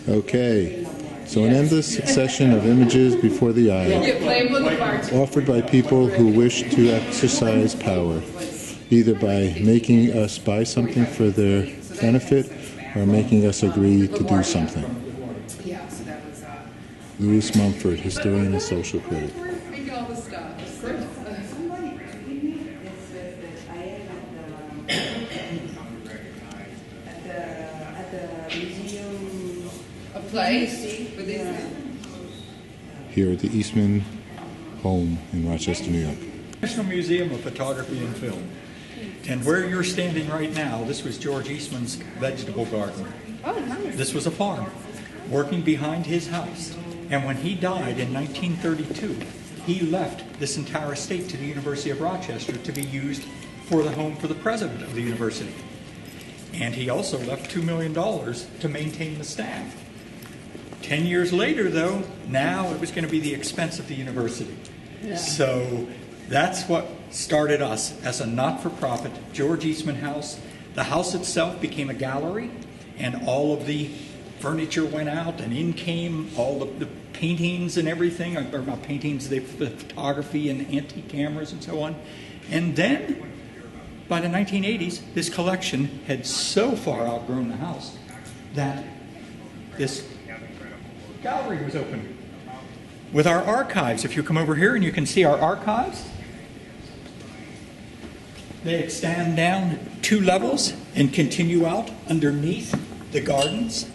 Okay, so an endless succession of images before the eye, offered by people who wish to exercise power, either by making us buy something for their benefit or making us agree to do something. Louis Mumford, historian and social critic. Here at the Eastman home in Rochester, New York. National Museum of Photography and Film. And where you're standing right now, this was George Eastman's vegetable garden. Oh, nice. This was a farm working behind his house. And when he died in 1932, he left this entire estate to the University of Rochester to be used for the home for the president of the university. And he also left $2 million to maintain the staff. 10 years later, though, now it was going to be the expense of the university. Yeah. So that's what started us as a not-for-profit George Eastman house. The house itself became a gallery, and all of the furniture went out, and in came all the paintings and everything, or not paintings, the photography and antique cameras and so on. And then, by the 1980s, this collection had so far outgrown the house that this gallery was open with our archives. If you come over here and you can see our archives, they extend down 2 levels and continue out underneath the gardens.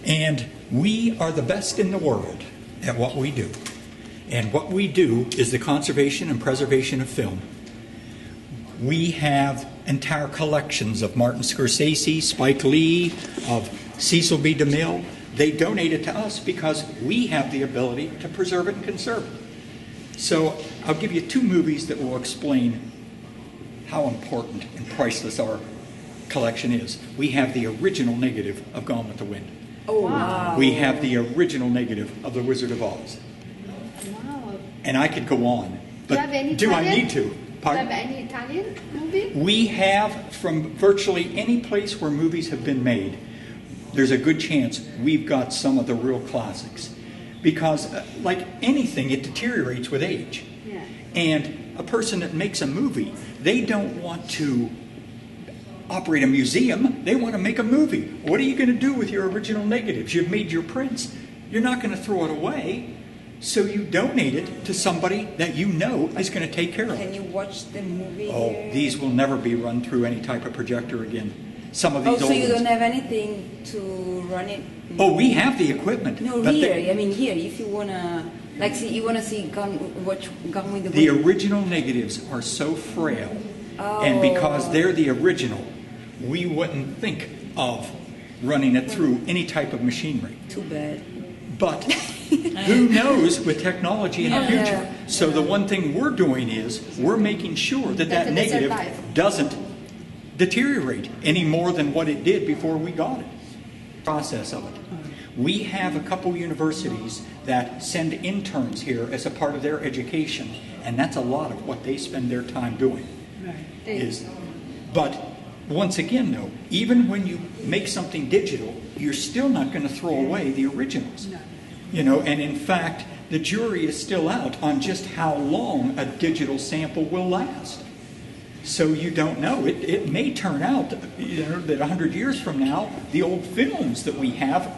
And we are the best in the world at what we do. And what we do is the conservation and preservation of film. We have entire collections of Martin Scorsese, Spike Lee, of Cecil B. DeMille. They donate it to us because we have the ability to preserve it and conserve it. So I'll give you 2 movies that will explain how important and priceless our collection is. We have the original negative of Gone with the Wind. Oh, wow. We have the original negative of The Wizard of Oz. Wow. And I could go on, but do I need to? Pardon? Do you have any Italian movie? We have, from virtually any place where movies have been made, there's a good chance we've got some of the real classics. Because, like anything, it deteriorates with age. Yeah. And a person that makes a movie, they don't want to operate a museum, they want to make a movie. What are you going to do with your original negatives? You've made your prints. You're not going to throw it away. So you donate it to somebody that you know is going to take care of it. Can you watch the movie? Oh, these will never be run through any type of projector again. Some of these so old you ones. don't have anything to run it? Oh, we have the equipment. No, here. I mean, here, if you wanna, like, see, you wanna see Gone with the Wind. The original negatives are so frail, and because they're the original, we wouldn't think of running it through any type of machinery. Too bad. But who knows with technology in the future? So the one thing we're doing is we're making sure that negative doesn't deteriorate any more than what it did before we got it. Process of it. We have a couple universities that send interns here as a part of their education, and that's a lot of what they spend their time doing. But once again, though, even when you make something digital, you're still not going to throw away the originals. You know, and in fact, the jury is still out on just how long a digital sample will last. So you don't know. It may turn out that 100 years from now, the old films that we have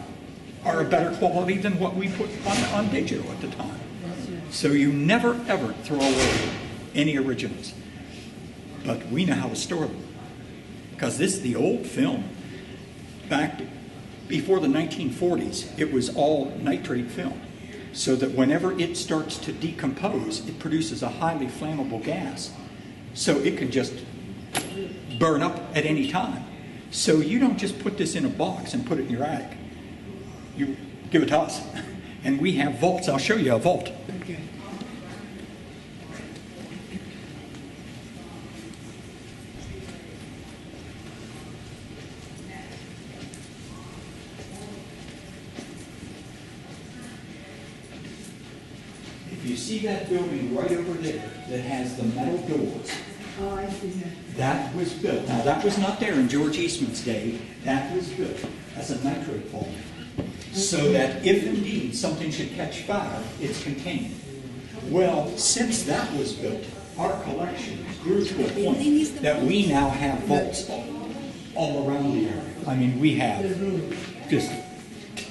are a better quality than what we put on digital at the time. So you never, ever throw away any originals. But we know how to store them. Because this is the old film. Back before the 1940s, it was all nitrate film. So that whenever it starts to decompose, it produces a highly flammable gas. So it could just burn up at any time. So you don't just put this in a box and put it in your attic. You give it to us. And we have vaults. I'll show you a vault. Okay. If you see that building right over there that has the metal doors, Oh, I see that. that was built. Now that was not there in George Eastman's day. That was built as a nitrate vault. so that if indeed something should catch fire, it's contained. Well, since that was built, our collection grew to a point that we now have vaults all around the area. I mean, we have just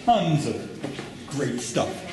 tons of great stuff.